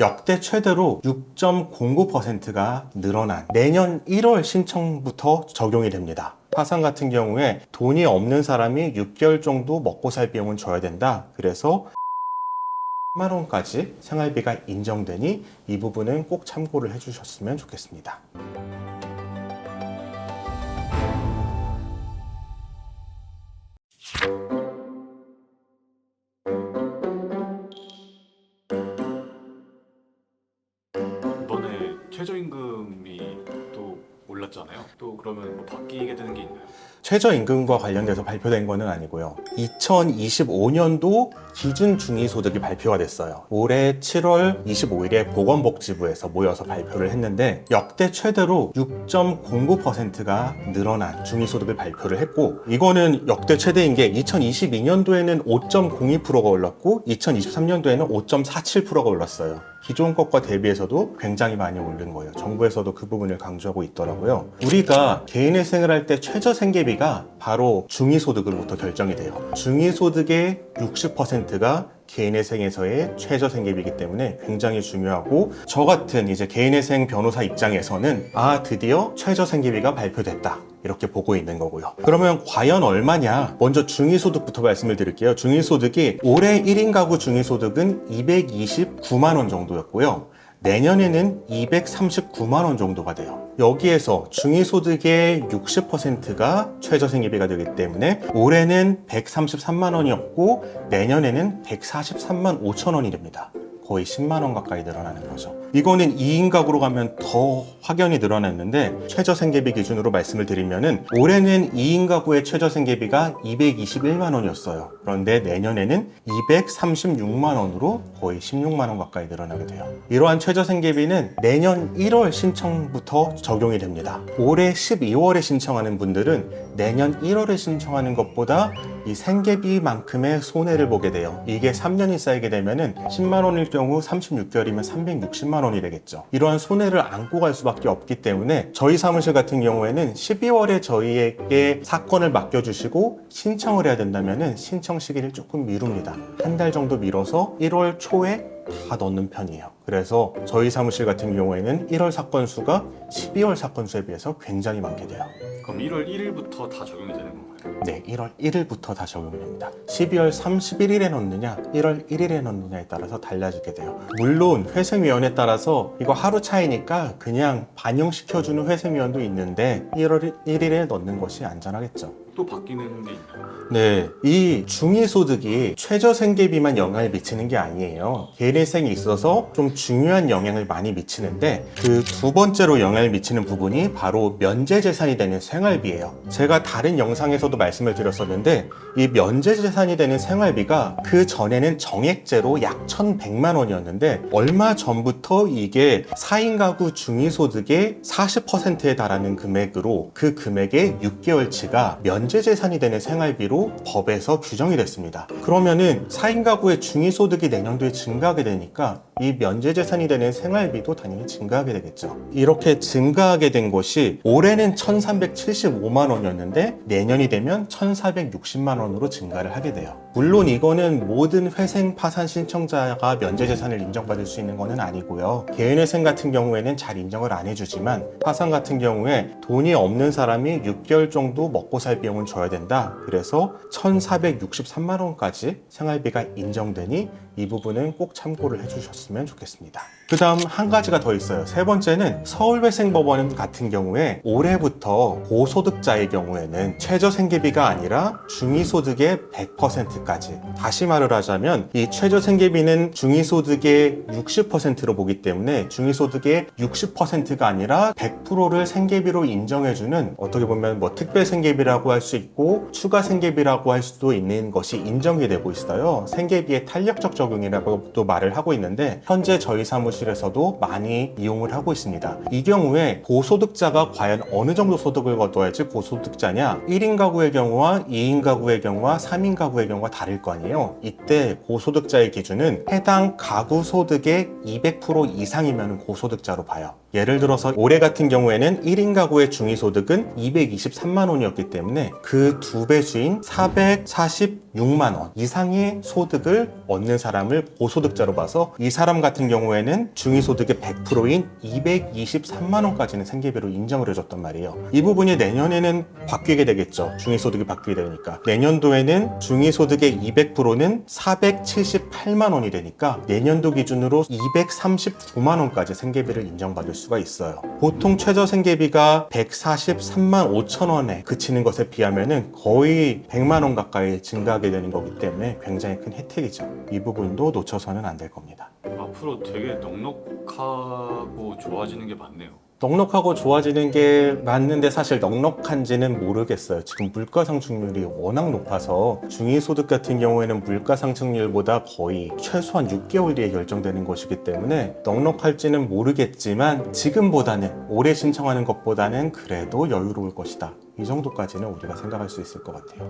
역대 최대로 6.09%가 늘어난 내년 1월 신청부터 적용이 됩니다. 파산 같은 경우에 돈이 없는 사람이 6개월 정도 먹고 살 비용은 줘야 된다. 그래서 10만 원까지 생활비가 인정되니 이 부분은 꼭 참고를 해주셨으면 좋겠습니다. 이번에 최저임금이 또 올랐잖아요. 또 그러면 뭐 바뀌게 되는 게 있나요? 최저임금과 관련돼서 발표된 것은 아니고요. 2025년도 기준 중위소득이 발표가 됐어요. 올해 7월 25일에 보건복지부에서 모여서 발표를 했는데 역대 최대로 6.09%가 늘어난 중위소득을 발표를 했고, 이거는 역대 최대인 게 2022년도에는 5.02%가 올랐고 2023년도에는 5.47%가 올랐어요. 기존 것과 대비해서도 굉장히 많이 오른 거예요. 정부에서도 그 부분을 강조하고 있더라고요. 우리가 개인회생을 할 때 최저 생계비가 바로 중위소득으로부터 결정이 돼요. 중위소득의 60%가 개인회생에서의 최저 생계비이기 때문에 굉장히 중요하고, 저 같은 이제 개인회생 변호사 입장에서는 드디어 최저 생계비가 발표됐다, 이렇게 보고 있는 거고요. 그러면 과연 얼마냐? 먼저 중위소득부터 말씀을 드릴게요. 중위소득이 올해 1인 가구 중위소득은 229만 원 정도였고요. 내년에는 239만 원 정도가 돼요. 여기에서 중위소득의 60%가 최저생계비가 되기 때문에 올해는 133만 원이었고 내년에는 143만 5천 원이 됩니다. 거의 10만 원 가까이 늘어나는 거죠. 이거는 2인 가구로 가면 더 확연히 늘어났는데, 최저생계비 기준으로 말씀을 드리면은 올해는 2인 가구의 최저생계비가 221만 원이었어요. 그런데 내년에는 236만 원으로 거의 16만 원 가까이 늘어나게 돼요. 이러한 최저생계비는 내년 1월 신청부터 적용이 됩니다. 올해 12월에 신청하는 분들은 내년 1월에 신청하는 것보다 이 생계비만큼의 손해를 보게 돼요. 이게 3년이 쌓이게 되면은 10만 원일 경우 36개월이면 360만 원이 되겠죠. 이러한 손해를 안고 갈 수밖에 없기 때문에 저희 사무실 같은 경우에는 12월에 저희에게 사건을 맡겨주시고 신청을 해야 된다면은 신청 시기를 조금 미룹니다. 한 달 정도 미뤄서 1월 초에 다 넣는 편이에요. 그래서 저희 사무실 같은 경우에는 1월 사건 수가 12월 사건 수에 비해서 굉장히 많게 돼요. 그럼 1월 1일부터 다 적용이 되는 건가요? 네, 1월 1일부터 다 적용이 됩니다. 12월 31일에 넣느냐, 1월 1일에 넣느냐에 따라서 달라지게 돼요. 물론 회생위원에 따라서 이거 하루 차이니까 그냥 반영시켜주는 회생위원도 있는데 1월 1일에 넣는 것이 안전하겠죠. 또 바뀌는 게 있나요? 네, 이 중위소득이 최저생계비만 영향을 미치는 게 아니에요. 개인회생에 있어서 좀 중요한 영향을 많이 미치는데, 그 두 번째로 영향을 미치는 부분이 바로 면제재산이 되는 생활비예요. 제가 다른 영상에서도 말씀을 드렸었는데, 이 면제재산이 되는 생활비가 그 전에는 정액제로 약 1,100만 원이었는데 얼마 전부터 이게 4인 가구 중위소득의 40%에 달하는 금액으로 그 금액의 6개월치가 면제재산이 되는 생활비로 법에서 규정이 됐습니다. 그러면은 4인 가구의 중위소득이 내년도에 증가하게 되니까 이 면제재산이 되는 생활비도 당연히 증가하게 되겠죠. 이렇게 증가하게 된 것이 올해는 1,375만 원이었는데 내년이 되면 1,460만 원으로 증가를 하게 돼요. 물론 이거는 모든 회생 파산 신청자가 면제재산을 인정받을 수 있는 것은 아니고요. 개인회생 같은 경우에는 잘 인정을 안 해주지만 파산 같은 경우에 돈이 없는 사람이 6개월 정도 먹고 살 비용은 줘야 된다. 그래서 1,463만 원까지 생활비가 인정되니 이 부분은 꼭 참고를 해주셨으면 좋겠습니다. 그 다음 한 가지가 더 있어요. 세 번째는 서울회생법원 같은 경우에 올해부터 고소득자의 경우에는 최저생계비가 아니라 중위소득의 100%까지, 다시 말을 하자면 이 최저생계비는 중위소득의 60%로 보기 때문에 중위소득의 60%가 아니라 100%를 생계비로 인정해주는, 어떻게 보면 뭐 특별생계비라고 할 수 있고 추가생계비라고 할 수도 있는 것이 인정이 되고 있어요. 생계비의 탄력적 적용이라고 또 말을 하고 있는데, 현재 저희 사무실에서도 많이 이용을 하고 있습니다. 이 경우에 고소득자가 과연 어느 정도 소득을 거둬야지 고소득자냐, 1인 가구의 경우와 2인 가구의 경우와 3인 가구의 경우가 다를 거 아니에요. 이때 고소득자의 기준은 해당 가구 소득의 200% 이상이면 고소득자로 봐요. 예를 들어서 올해 같은 경우에는 1인 가구의 중위소득은 223만 원이었기 때문에 그 2배수인 446만 원 이상의 소득을 얻는 사람을 고소득자로 봐서 이 사람 같은 경우에는 중위소득의 100%인 223만 원까지는 생계비로 인정을 해줬단 말이에요. 이 부분이 내년에는 바뀌게 되겠죠. 중위소득이 바뀌게 되니까. 내년도에는 중위소득의 200%는 478만 원이 되니까 내년도 기준으로 239만 원까지 생계비를 인정받을 수가 있어요. 보통 최저 생계비가 143만 5천 원에 그치는 것에 비하면은 거의 100만 원 가까이 증가하게 되는 거기 때문에 굉장히 큰 혜택이죠. 이 부분도 놓쳐서는 안 될 겁니다. 앞으로 되게 넉넉하고 좋아지는 게 많네요. 넉넉하고 좋아지는 게 맞는데 사실 넉넉한지는 모르겠어요. 지금 물가 상승률이 워낙 높아서 중위소득 같은 경우에는 물가 상승률보다 거의 최소한 6개월 뒤에 결정되는 것이기 때문에 넉넉할지는 모르겠지만 지금보다는 올해 신청하는 것보다는 그래도 여유로울 것이다. 이 정도까지는 우리가 생각할 수 있을 것 같아요.